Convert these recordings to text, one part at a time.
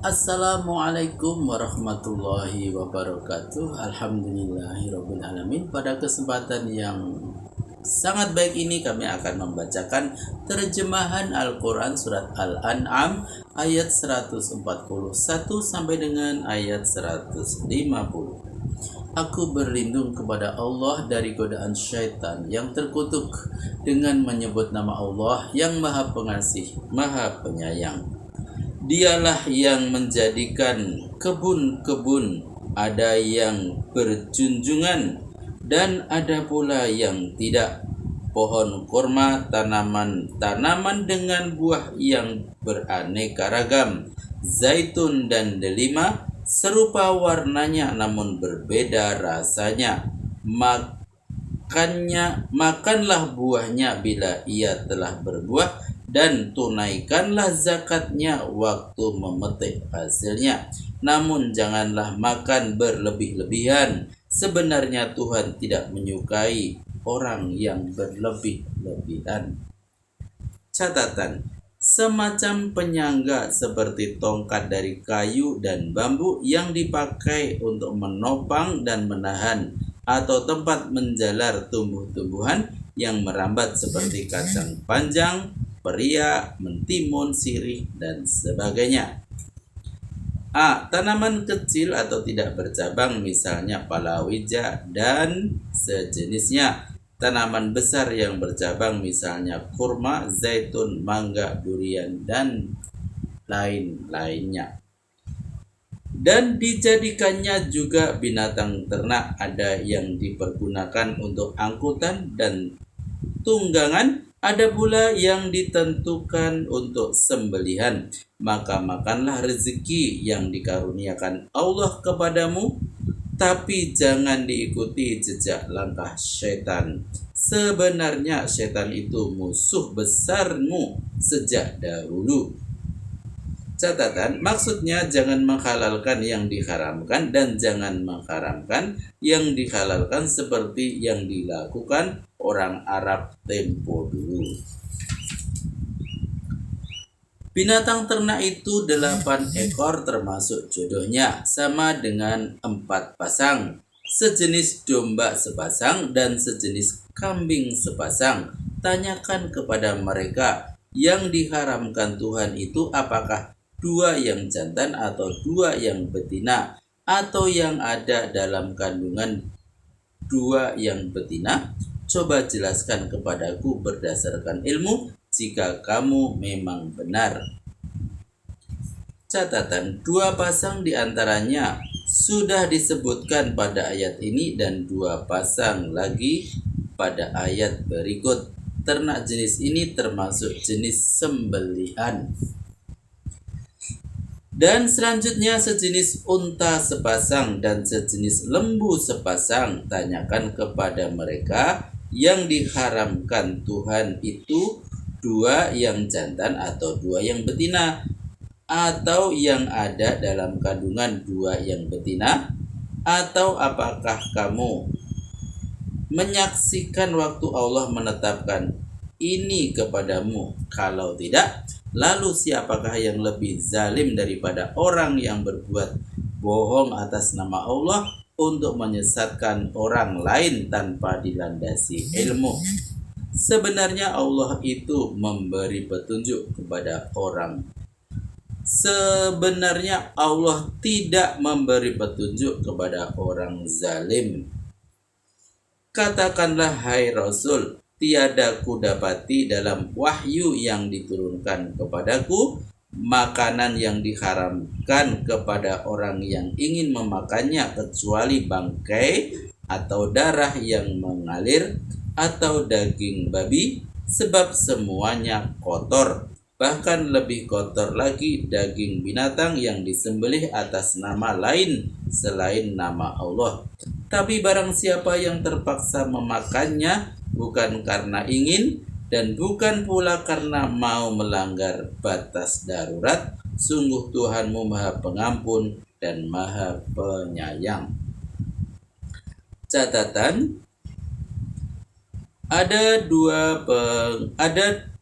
Assalamualaikum warahmatullahi wabarakatuh. Alhamdulillahirabbil alamin. Pada kesempatan yang sangat baik ini kami akan membacakan terjemahan Al-Qur'an surat Al-An'am ayat 141 sampai dengan ayat 150. Aku berlindung kepada Allah dari godaan syaitan yang terkutuk dengan menyebut nama Allah yang Maha Pengasih, Maha Penyayang. Dialah yang menjadikan kebun-kebun, ada yang berjunjungan dan ada pula yang tidak. Pohon kurma, tanaman dengan buah yang beraneka ragam, zaitun dan delima, serupa warnanya namun berbeda rasanya. Makanlah buahnya bila ia telah berbuah, dan tunaikanlah zakatnya waktu memetik hasilnya. Namun janganlah makan berlebih-lebihan. Sebenarnya Tuhan tidak menyukai orang yang berlebih-lebihan. Catatan: semacam penyangga seperti tongkat dari kayu dan bambu yang dipakai untuk menopang dan menahan, atau tempat menjalar tumbuh-tumbuhan yang merambat seperti kacang panjang, periak, mentimun, sirih, dan sebagainya. A. Tanaman kecil atau tidak bercabang, misalnya palawija dan sejenisnya. Tanaman besar yang bercabang, misalnya kurma, zaitun, mangga, durian, dan lain-lainnya. Dan dijadikannya juga binatang ternak, ada yang dipergunakan untuk angkutan dan tunggangan, ada pula yang ditentukan untuk sembelihan. Maka makanlah rezeki yang dikaruniakan Allah kepadamu, tapi jangan diikuti jejak langkah syaitan. Sebenarnya syaitan itu musuh besarmu sejak dahulu. Catatan: maksudnya jangan menghalalkan yang diharamkan dan jangan mengharamkan yang dihalalkan seperti yang dilakukan orang Arab tempo dulu. Binatang ternak itu 8 ekor termasuk jodohnya, sama dengan 4 pasang, sejenis domba sepasang dan sejenis kambing sepasang. Tanyakan kepada mereka, yang diharamkan Tuhan itu apakah 2 yang jantan atau 2 yang betina, atau yang ada dalam kandungan 2 yang betina? Coba jelaskan kepadaku berdasarkan ilmu, jika kamu memang benar. Catatan: 2 pasang diantaranya sudah disebutkan pada ayat ini dan 2 pasang lagi pada ayat berikut. Ternak jenis ini termasuk jenis sembelihan. Dan selanjutnya sejenis unta sepasang dan sejenis lembu sepasang. Tanyakan kepada mereka, yang diharamkan Tuhan itu 2 yang jantan atau 2 yang betina, atau yang ada dalam kandungan 2 yang betina, atau apakah kamu menyaksikan waktu Allah menetapkan ini kepadamu? Kalau tidak, lalu siapakah yang lebih zalim daripada orang yang berbuat bohong atas nama Allah untuk menyesatkan orang lain tanpa dilandasi ilmu? Sebenarnya Allah itu memberi petunjuk kepada orang. Sebenarnya Allah tidak memberi petunjuk kepada orang zalim. Katakanlah, hai Rasul, tiada kudapati dalam wahyu yang diturunkan kepadaku makanan yang diharamkan kepada orang yang ingin memakannya kecuali bangkai atau darah yang mengalir atau daging babi, sebab semuanya kotor. Bahkan lebih kotor lagi daging binatang yang disembelih atas nama lain selain nama Allah. Tapi barang siapa yang terpaksa memakannya bukan karena ingin dan bukan pula karena mau melanggar batas darurat, sungguh Tuhanmu Maha Pengampun dan Maha Penyayang. Catatan: ada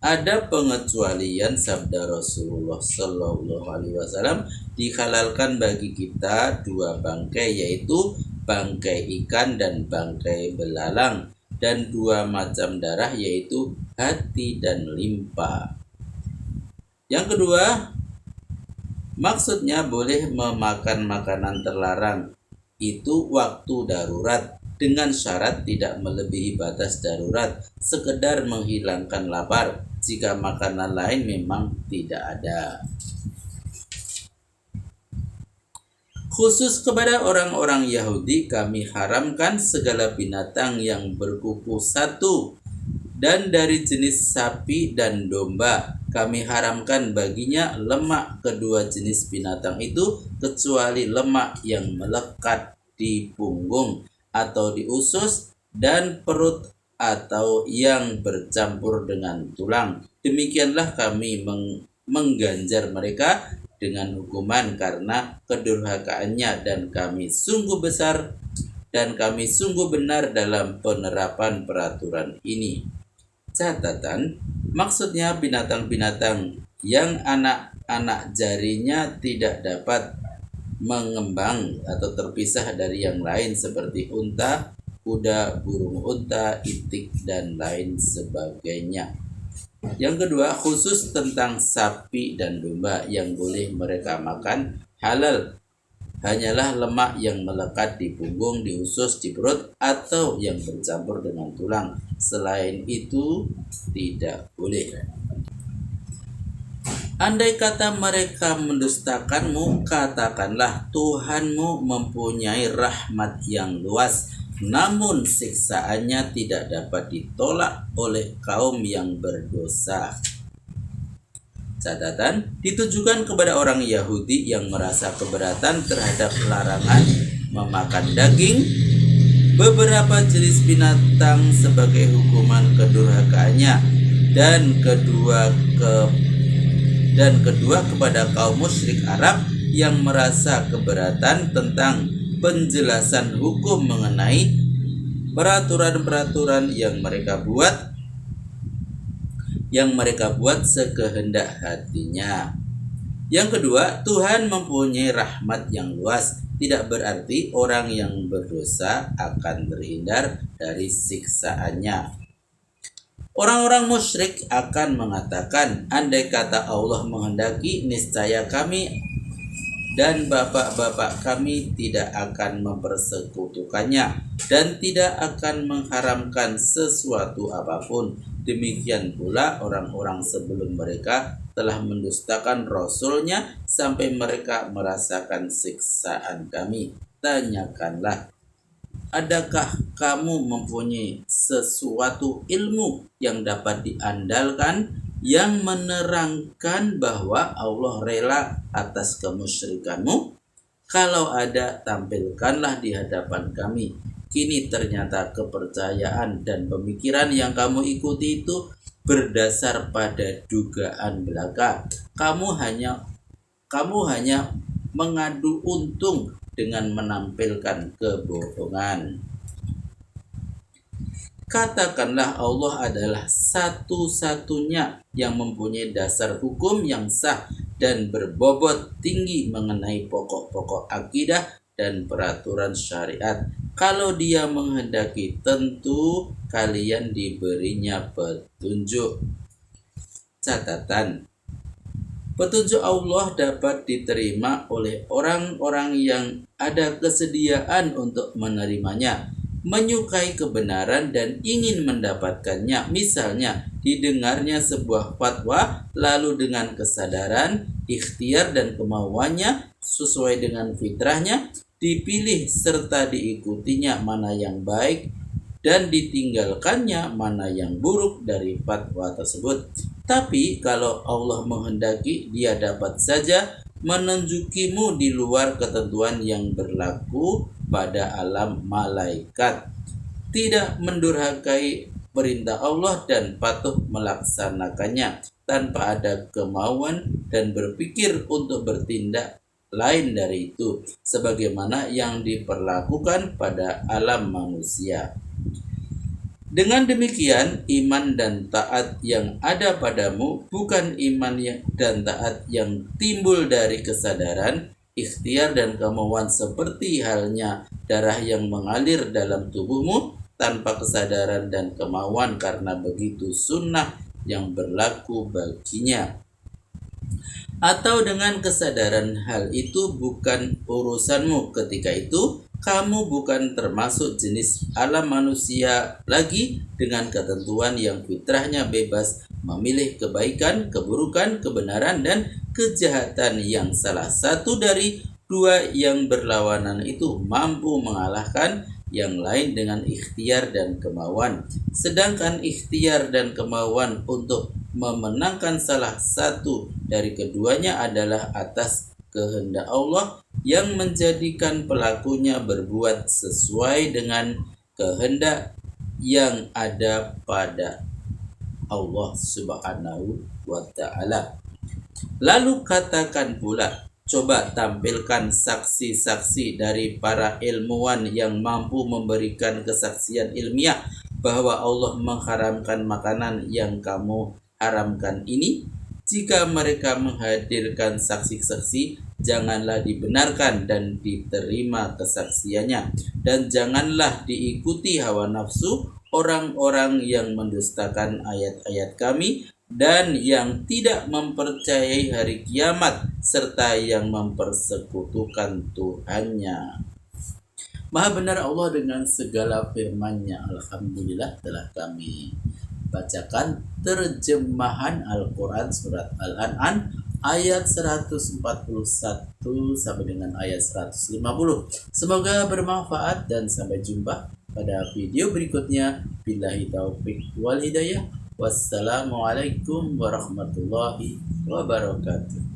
Ada pengecualian sabda Rasulullah Shallallahu Alaihi Wasallam, dihalalkan bagi kita dua bangkai, yaitu bangkai ikan dan bangkai belalang, dan dua macam darah, yaitu hati dan limpa. Yang kedua, maksudnya boleh memakan makanan terlarang itu waktu darurat, dengan syarat tidak melebihi batas darurat, sekedar menghilangkan lapar jika makanan lain memang tidak ada. Khusus kepada orang-orang Yahudi kami haramkan segala binatang yang berkuku satu, dan dari jenis sapi dan domba kami haramkan baginya lemak kedua jenis binatang itu, kecuali lemak yang melekat di punggung atau di usus dan perut, atau yang bercampur dengan tulang. Demikianlah kami mengganjar mereka dengan hukuman karena kedurhakaannya, dan kami sungguh besar dan kami sungguh benar dalam penerapan peraturan ini. Catatan, maksudnya binatang-binatang yang anak-anak jarinya tidak dapat mengembang atau terpisah dari yang lain, seperti unta, kuda, burung unta, itik, dan lain sebagainya. Yang kedua, khusus tentang sapi dan domba yang boleh mereka makan halal hanyalah lemak yang melekat di punggung, di usus, di perut, atau yang bercampur dengan tulang. Selain itu tidak boleh. Andai kata mereka mendustakanmu, katakanlah Tuhanmu mempunyai rahmat yang luas, namun siksaannya tidak dapat ditolak oleh kaum yang berdosa. Catatan, ditujukan kepada orang Yahudi yang merasa keberatan terhadap larangan memakan daging beberapa jenis binatang sebagai hukuman kedurhakaannya, dan kedua kepada kaum musyrik Arab yang merasa keberatan tentang penjelasan hukum mengenai peraturan-peraturan yang mereka buat sekehendak hatinya. Yang kedua, Tuhan mempunyai rahmat yang luas, tidak berarti orang yang berdosa akan terhindar dari siksaannya. Orang-orang musyrik akan mengatakan, andai kata Allah menghendaki, niscaya kami dan bapak-bapak kami tidak akan mempersekutukannya dan tidak akan mengharamkan sesuatu apapun. Demikian pula orang-orang sebelum mereka telah mendustakan Rasulnya sampai mereka merasakan siksaan kami. Tanyakanlah, adakah kamu mempunyai sesuatu ilmu yang dapat diandalkan yang menerangkan bahwa Allah rela atas kemusyrikanmu? Kalau ada, tampilkanlah di hadapan kami. Kini ternyata kepercayaan dan pemikiran yang kamu ikuti itu berdasar pada dugaan belaka. Kamu hanya mengadu untung dengan menampilkan kebohongan. Katakanlah Allah adalah satu-satunya yang mempunyai dasar hukum yang sah dan berbobot tinggi mengenai pokok-pokok akidah dan peraturan syariat. Kalau Dia menghendaki, tentu kalian diberinya petunjuk. Catatan, petunjuk Allah dapat diterima oleh orang-orang yang ada kesediaan untuk menerimanya, menyukai kebenaran dan ingin mendapatkannya. Misalnya, didengarnya sebuah fatwa, lalu dengan kesadaran, ikhtiar dan kemauannya sesuai dengan fitrahnya, dipilih serta diikutinya mana yang baik dan ditinggalkannya mana yang buruk dari fatwa tersebut. Tapi kalau Allah menghendaki, Dia dapat saja menunjukimu di luar ketentuan yang berlaku pada alam malaikat, tidak mendurhakai perintah Allah dan patuh melaksanakannya tanpa ada kemauan dan berpikir untuk bertindak lain dari itu, sebagaimana yang diperlakukan pada alam manusia. Dengan demikian, iman dan taat yang ada padamu bukan iman dan taat yang timbul dari kesadaran, ikhtiar dan kemauan seperti halnya darah yang mengalir dalam tubuhmu tanpa kesadaran dan kemauan karena begitu sunnah yang berlaku baginya. Atau dengan kesadaran hal itu bukan urusanmu ketika itu, kamu bukan termasuk jenis alam manusia lagi dengan ketentuan yang fitrahnya bebas memilih kebaikan, keburukan, kebenaran, dan kejahatan yang salah satu dari dua yang berlawanan itu mampu mengalahkan yang lain dengan ikhtiar dan kemauan. Sedangkan ikhtiar dan kemauan untuk memenangkan salah satu dari keduanya adalah atas kehendak Allah yang menjadikan pelakunya berbuat sesuai dengan kehendak yang ada pada Allah Subhanahu wa Ta'ala. Lalu katakan pula, coba tampilkan saksi-saksi dari para ilmuwan yang mampu memberikan kesaksian ilmiah bahwa Allah mengharamkan makanan yang kamu haramkan ini. Jika mereka menghadirkan saksi-saksi, janganlah dibenarkan dan diterima kesaksiannya, dan janganlah diikuti hawa nafsu orang-orang yang mendustakan ayat-ayat kami dan yang tidak mempercayai hari kiamat serta yang mempersekutukan Tuhannya. Maha benar Allah dengan segala firman-Nya. Alhamdulillah telah kami bacakan terjemahan Al-Quran surat Al-An'am ayat 141 sampai dengan ayat 150. Semoga bermanfaat dan sampai jumpa pada video berikutnya. Billahi taufik wal hidayah. Wassalamualaikum warahmatullahi wabarakatuh.